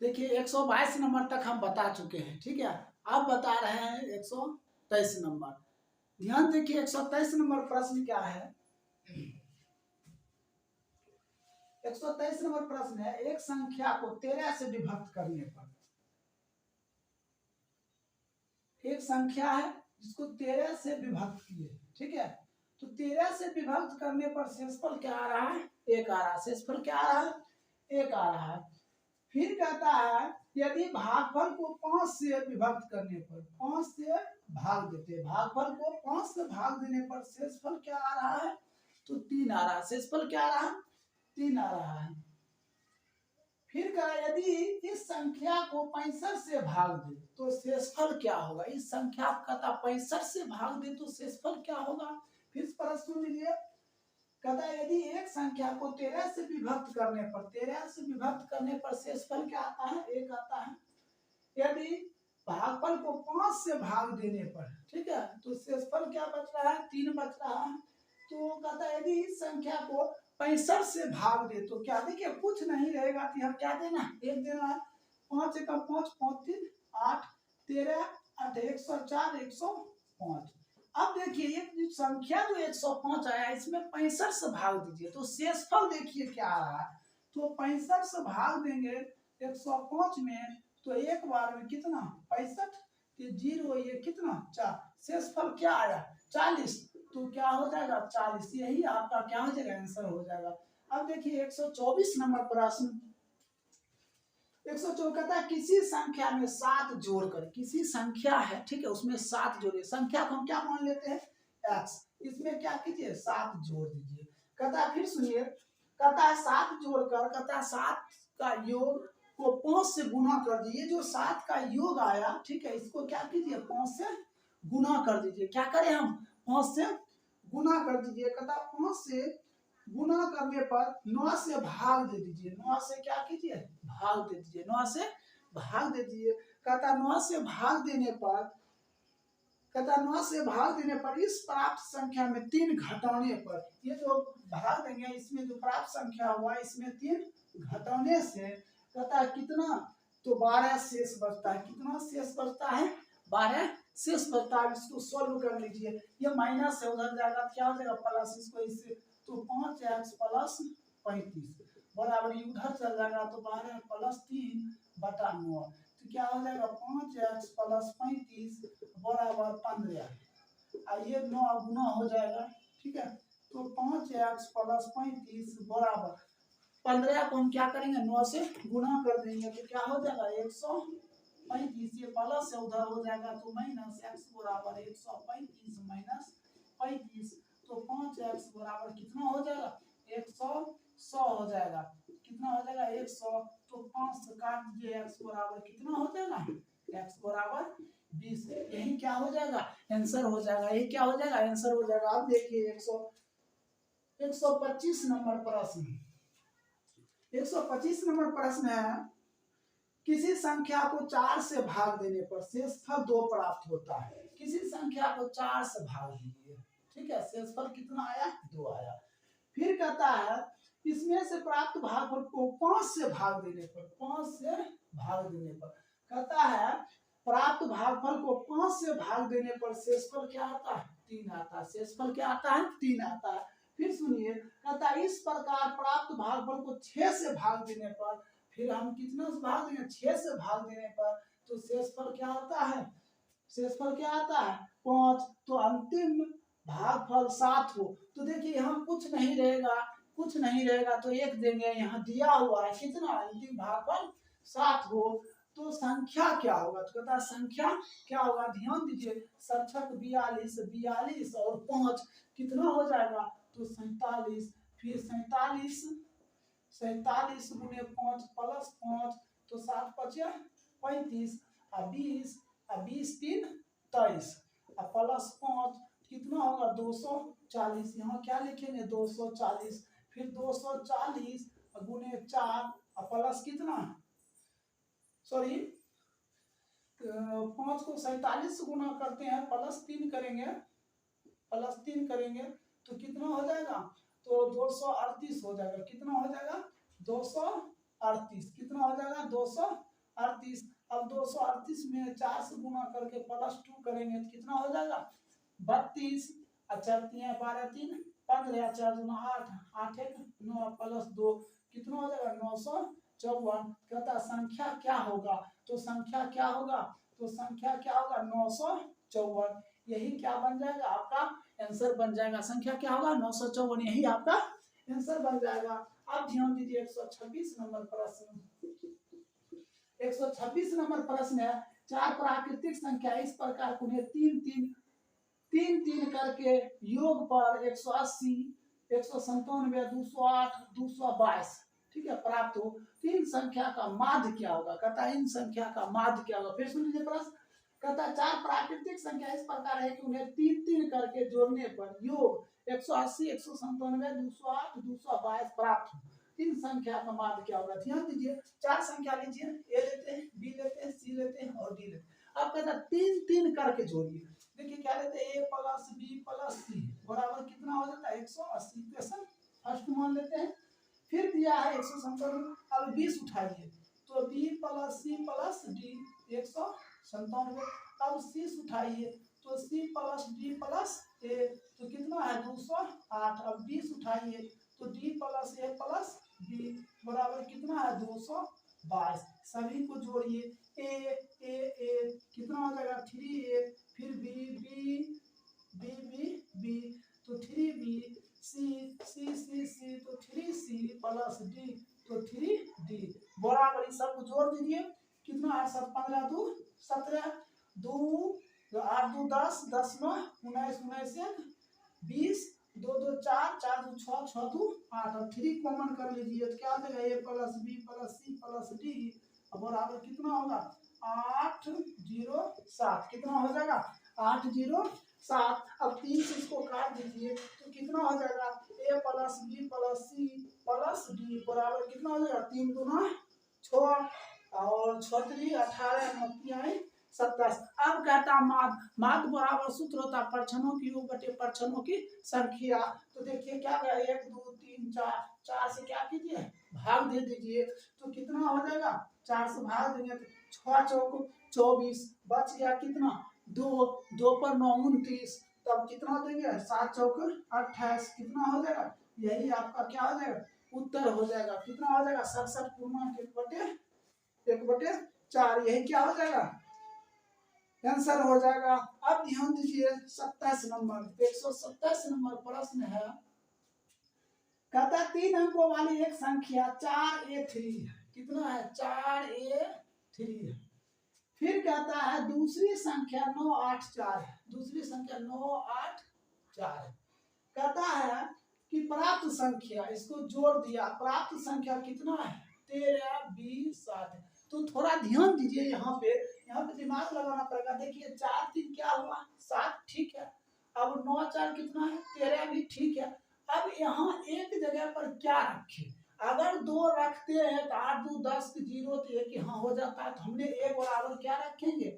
देखिए 122 नंबर तक हम बता चुके हैं, ठीक है। अब बता रहे हैं 123 नंबर। ध्यान देखिए 123 नंबर प्रश्न क्या है। 123 नंबर प्रश्न है, एक संख्या को 13 से विभक्त करने पर, एक संख्या है जिसको 13 से विभक्त किए, ठीक है। तो 13 से विभक्त करने पर शेषफल क्या आ रहा है, 1 आ रहा है। शेषफल क्या आ रहा है, 1 आ रहा है। फिर कहता है यदि भागफल को 5 से विभक्त करने पर, 5 से भाग देते हैं, भागफल को 5 से भाग देने पर शेषफल क्या आ रहा है, तो 3 आ रहा है। शेषफल क्या आ रहा है, 3 आ रहा है। फिर कहा यदि इस संख्या को 65 से भाग दे तो शेषफल क्या होगा। इस संख्या को 65 से भाग दे तो शेषफल क्या होगा। फिर प्रश्न सुन लीजिए, कहता है यदि एक संख्या को 13 से विभक्त करने पर, 13 से विभक्त करने पर शेषफल क्या आता है, 1 आता है। यदि भागफल को 5 से भाग देने पर, ठीक है, तो शेषफल क्या बच रहा है, 3 बच रहा है। तो कहता है यदि इस संख्या को 65 से भाग दे तो क्या, देखिए कुछ नहीं रहेगा तो यहाँ क्या देना, 1 देना है। 5 का 5, 5 3 8, 13 8 104 105। अब देखिए ये संख्या जो 105 आया इसमें 65 से भाग दीजिए तो शेषफल देखिए क्या आ रहा है। तो 65 से भाग देंगे 105 में तो एक बार में कितना 65, ये 0 ये कितना 4, शेषफल क्या आया 40। तो क्या हो जाएगा 40, यही आपका क्या हो जाएगा, आंसर हो जाएगा। अब देखिए 124 नंबर प्रश्न। 124 कहता है किसी संख्या में 7 जोड़कर, किसी संख्या है, ठीक है, उसमें 7 जोड़िए। संख्या को हम क्या मान लेते हैं, x। इसमें क्या कीजिए 7 जोड़ दीजिए। कहता है फिर सुनिए, कहता है 7 जोड़कर, कहता है 7 का योग को 5 से गुना कर दीजिए। जो 7 का योग आया, ठीक है, इसको क्या कीजिए 5 से गुना कर दीजिए। क्या करें हम, 5 से गुना कर दीजिए। कहता 5 से गुना करने पर 9 से भाग दे दीजिए। 9 से क्या कीजिए, भाग दे दीजिए। 9 से भाग दे दीजिए। कहता 9 से भाग देने पर, कहता 9 से भाग देने पर इस प्राप्त संख्या में 3 घटाने पर, ये जो भाग देंगे इसमें जो प्राप्त संख्या हुआ इसमें 3 घटाने से कहता है कितना, तो 12 शेष बचता है। कितना शेष बचता है, 12 शेष बचता है। इसको सोल्व कर लीजिए, ये माइनस से उधर जाएगा क्या हो जाएगा प्लस, इसको इससे तो 5x प्लस 35 बराबर उधर चल जाएगा तो 12 प्लस 3 बटा 9, तो क्या हो जाएगा 5x प्लस 35 बराबर 15। ये 9 गुना हो जाएगा, ठीक है। तो 5x प्लस 35 बराबर 15 को हम क्या करेंगे 9 से गुना कर देंगे तो क्या हो जाएगा 135। ये प्लस से उधर हो जाएगा तो माइनस x बराबर 135 माइनस 35। तो 5x बराबर कितना हो जाएगा 100 हो जाएगा। कितना हो जाएगा 100। तो 5 से काट दीजिए x बराबर कितना हो जाएगा, x बराबर 20। यही क्या हो जाएगा, आंसर हो जाएगा। यही क्या हो जाएगा, आंसर हो जाएगा। अब देखिए 125 नंबर प्रश्न। 125 नंबर प्रश्न है, किसी संख्या को 4 से भाग देने पर शेषफल 2 प्राप्त होता है। किसी संख्या को 4 से भाग दीजिए, ठीक है, शेषफल कितना आया 2 आया। फिर कहता है इसमें से प्राप्त भागफल को 5 से भाग देने पर, 5 से भाग देने पर कहता है प्राप्त भागफल को 5 से भाग देने पर शेषफल क्या आता है 3 आता है। शेषफल क्या आता है 3 आता है। फिर सुनिए, कहता है इस प्रकार प्राप्त भागफल को 6 से भाग देने पर, फिर हम कितना से भाग देंगे 6 से भाग देने पर तो शेषफल क्या आता है, शेषफल क्या आता है 5। तो अंतिम भागफल 7 हो। तो देखिए यहाँ कुछ नहीं रहेगा, कुछ नहीं रहेगा तो 1 देंगे। यहाँ दिया हुआ है कितना, अंतिम भागफल 7 हो। तो संख्या क्या होगा, तो कहता है संख्या क्या होगा, ध्यान दीजिए। सरछक 42, 42 और 5 कितना हो जाएगा, तो 47। फिर 47 गुने 5 प्लस 5 तो 7 5 35 और 20 और 20 3 23 और प्लस 5 कितना होगा 240। यहाँ क्या लिखेंगे 240। फिर 240 गुने 4 और प्लस कितना, सॉरी 5 को 47 से गुना करते हैं प्लस 3 करेंगे, प्लस 3 करेंगे तो कितना हो जाएगा, तो 238 हो जाएगा। कितना हो जाएगा 238। कितना हो जाएगा 238। 38। अब 238 में 4 से गुना करके +2 करेंगे तो कितना हो जाएगा 32। अच्छा 3 12 3 15 4 दूना 8 8 1 9 +2 कितना हो जाएगा 954। कहता संख्या क्या होगा, तो संख्या क्या होगा, तो संख्या क्या होगा 954। यही क्या बन जाएगा आपका आंसर बन जाएगा। संख्या क्या होगा 954, यही आपका आंसर बन जाएगा। अब ध्यान दीजिए 126 नंबर प्रश्न। 126 नंबर प्रश्न है, चार प्राकृतिक संख्या इस प्रकार उन्हें तीन तीन करके योग पर 180 197 208 222 ठीक है प्राप्त हो। तीन संख्या का माध्य क्या होगा, कहता है इन संख्या का माध्य क्या होगा। फिर सुन लीजिए प्रश्न, कहता है चार प्राकृतिक संख्या इस प्रकार है कि उन्हें तीन तीन करके जोड़ने पर योग 180 197 208 222 प्राप्त हो। तीन संख्या का माध्य क्या होगा। ध्यान दीजिए चार संख्या लीजिए, ए लेते हैं, बी लेते हैं, सी लेते हैं और डी लेते हैं। अब कहता है तीन तीन करके जोड़िए। देखिए क्या लेते हैं, ए प्लस बी प्लस सी बराबर कितना हो जाता है 180। क्वेश्चन फर्स्ट मान लेते हैं। फिर दिया है 197, अब 20 उठाइए तो B plus C plus D 197। अब 30 उठाइए तो C plus D plus A तो कितना है 208। अब 20 उठाइए तो D plus A plus B बराबर कितना है 222। सभी को जोड़िए, ए कितना हो जाएगा 3a, फिर बी तो 3b, सी तो 3c प्लस डी तो 3d बराबर सब को जोड़ दीजिए। कितना है 7 15 2 17 2 8 2 10 10 9 19 19 1 20 2 2 4 4 2 6 6 2 8 और 3 कॉमन कर लीजिए तो क्या देगा A plus B plus C plus D बराबर कितना होगा 8 0 7। कितना हो जाएगा 8 0 7। अब 3 से इसको काट दीजिए तो कितना हो जाएगा A plus B plus C plus D बराबर कितना हो जाएगा 3 दूना 6 और 6 3 18 9 27। अब कहता माध्य बराबर सूत्र होता परछनों की योग बटे परछनों की संख्या। तो देखिए क्या गया 1 2 3 4 4 से क्या कीजिए भाग दे दीजिए तो कितना हो जाएगा 4 से भाग देंगे तो 6 चौक 24 बच गया कितना 2 2 पर 9 29 तब कितना देंगे 7 चौक 28 कितना हो जाएगा यही आपका क्या हो जाएगा उत्तर हो जाएगा। कितना हो जाएगा 67 पूर्णांक 1/4 यही क्या हो जाएगा आंसर हो जाएगा। अब ध्यान दीजिए 27 नंबर 127 नंबर प्रश्न है, कहता है 3 अंकों वाली एक संख्या 4a3 है। कितना है 4a3 है। फिर कहता है दूसरी संख्या 984 है। दूसरी संख्या 984 है। कहता है कि प्राप्त संख्या इसको जोड़ दिया, प्राप्त संख्या कितना है 13 20 7 है। तो थोड़ा ध्यान दीजिए यहाँ पे दिमाग लगाना पड़ेगा। देखिए 4 3 क्या हुआ 7 ठीक है। अब 9 4 कितना है 13 भी ठीक है। अब यहाँ एक जगह पर क्या रखे, अगर 2 रखते हैं तो 8 2 10 0 तो 1 यहाँ हो जाता है। तो हमने एक बराबर क्या रखेंगे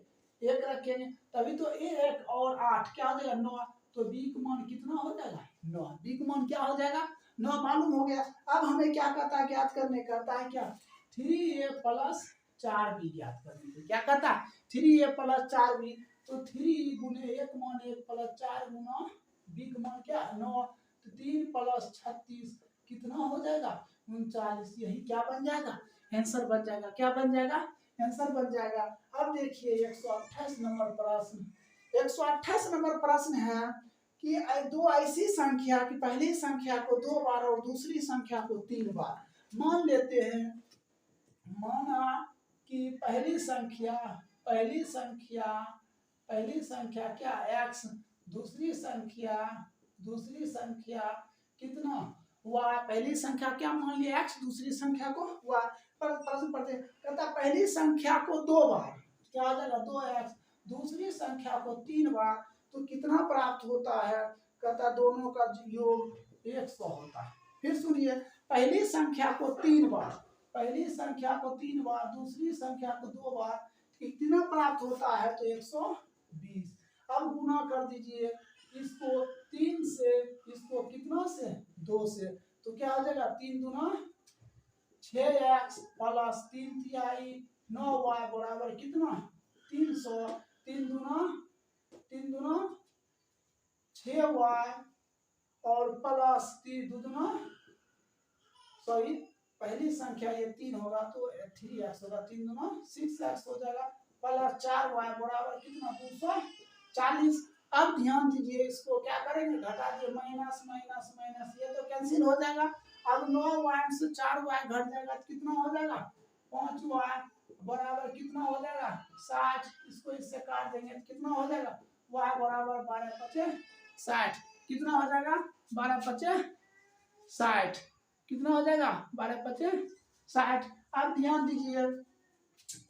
1 रखेंगे तभी तो 1 और 8 क्या हो जाएगा 9। तो बी का मान कितना हो जाएगा 9। बी का मान क्या हो जाएगा 9 मालूम हो गया। अब हमें क्या कहता है ज्ञात करने कहता है क्या 3a प्लस 4b ज्ञात करने के। क्या कहता है 3a प्लस 4b तो 3 गुने 1 मान 1 प्लस 4 गुना b का मान क्या 9 तो 3 प्लस 36 कितना हो जाएगा 39। यही क्या बन जाएगा आंसर बन जाएगा। क्या बन जाएगा आंसर बन जाएगा। अब देखिए 128 नंबर प्रश्न। 128 नंबर प्रश्न है कि दो ऐसी संख्या की पहली संख्या को 2 बार और दूसरी संख्या को 3 बार मान लेते हैं। माना कि पहली संख्या क्या x, दूसरी संख्या कितना हुआ। पहली संख्या क्या मान लिया x, दूसरी संख्या को हुआ। प्रश्न पढ़ते कहता पहली संख्या को 2 बार क्या आ जाएगा 2x, दूसरी संख्या को 3 बार तो कितना प्राप्त होता है। कहता दोनों का योग 100 होता है। फिर सुनिए पहली संख्या को 3 बार दूसरी संख्या को 2 बार कितना प्राप्त होता है तो 120। अब गुना कर दीजिए इसको 3 से, इसको कितना से 2 से तो क्या हो जाएगा 3 दूना 6x प्लस 3 तिहाई 9y बराबर कितना 300, 3 दूना 6y और प्लस 3 दूना सॉरी पहली संख्या ये 3 होगा तो 3x होगा, 3 दूना 6x हो जाएगा, प्लस 4y बराबर कितना 240। अब ध्यान दीजिए, इसको क्या करेंगे घटा दिए, माइनस माइनस माइनस, ये तो कैंसिल हो जाएगा। अब 9y से 4y घट जाएगा तो कितना हो जाएगा 5y बराबर कितना हो जाएगा 60। इसको इससे काट देंगे तो कितना हो जाएगा y बराबर 12×5 = 60। कितना हो जाएगा 12×5 = 60। कितना हो जाएगा 12×5 = 60। अब ध्यान दीजिए,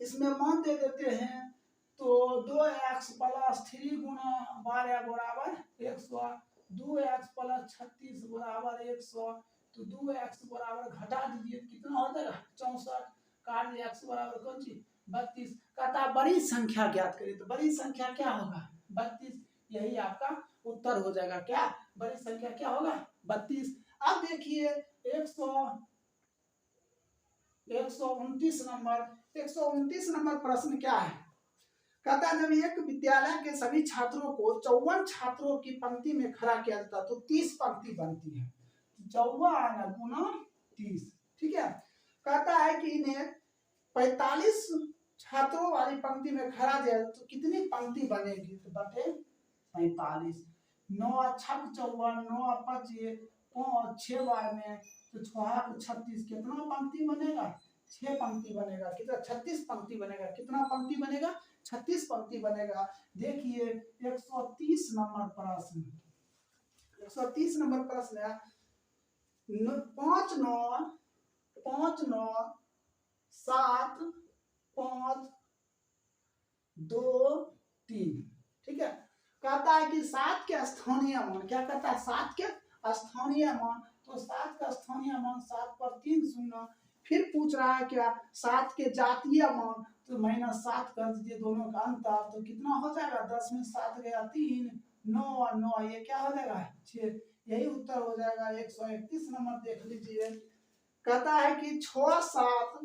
इसमें मान दे देते हैं तो 2x प्लस 3 गुना 12 बराबर 100, 2x प्लस 36 बराबर 100, तो 2x बराबर घटा दीजिए कितना हो जाएगा 64, काट दिया x बराबर कौन सी 32। कहता बड़ी संख्या ज्ञात करिए, तो बड़ी संख्या क्या होगा 32, यही आपका उत्तर हो जाएगा। क्या बड़ी संख्या क्या होगा 32। अब देखिए 129 नंबर प्रश्न क्या है, कहता है जब एक विद्यालय के सभी छात्रों को 54 छात्रों की पंक्ति में खड़ा किया जाता तो 30 पंक्ति बनती है, 54 गुना 30, ठीक है। कहता है कि इन्हें 45 छात्रों वाली पंक्ति में खड़ा दिया तो कितनी पंक्ति बनेगी, तो बटे 45, 9 छक 54, 9 5 6 बार में तो 6 36, कितना पंक्ति बनेगा 6 पंक्ति बनेगा, कितना 36 पंक्ति बनेगा, कितना पंक्ति बनेगा 36 पंक्ति बनेगा। देखिए 130 नंबर प्रश्न, 130 नंबर प्रश्न है 5 9 5 9 7 5 2 3, ठीक है। कहता है कि 7 के स्थानीय मान, क्या कहता है 7 के स्थानीय मान, तो 7 का स्थानीय मान 7 पर 3 शून्य, फिर पूछ रहा है क्या 7 के जातीय मान, तो -7 कर दीजिए दोनों का अंतर, तो कितना हो जाएगा 10 में 7 गया 3, 9 और 9 ये क्या हो जाएगा 6, यही उत्तर हो जाएगा 131 नंबर। देख लीजिए, कहता है कि 6 4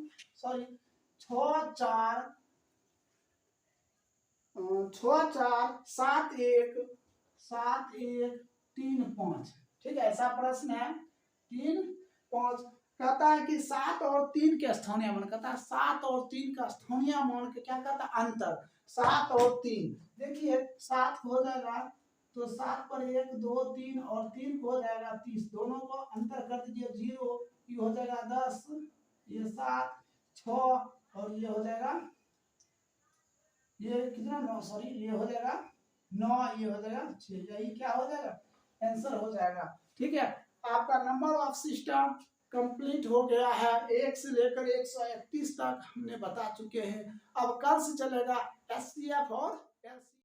7 1 3 5, ठीक है, ऐसा प्रश्न है 3 5। कहता है कि 7 और 3 के स्थानीय मान, कहता है 7 और 3 का स्थानीय मान के क्या कहता है अंतर, 7 और 3, देखिए 7 हो जाएगा तो 7 पर 1 2 3 और 3 हो जाएगा 30, दोनों को अंतर कर दीजिए 0, ये हो जाएगा 10, ये 7 6 और ये हो जाएगा ये कितना 9 सॉरी ये हो जाएगा 9, ये हो जाएगा 6, यही क्या हो जाएगा आंसर हो जाएगा, ठीक है। आपका नंबर ऑफ सिस्टम कंप्लीट हो गया है, 1 से लेकर 131 तक हमने बता चुके हैं। अब कल से चलेगा SCF और LCF।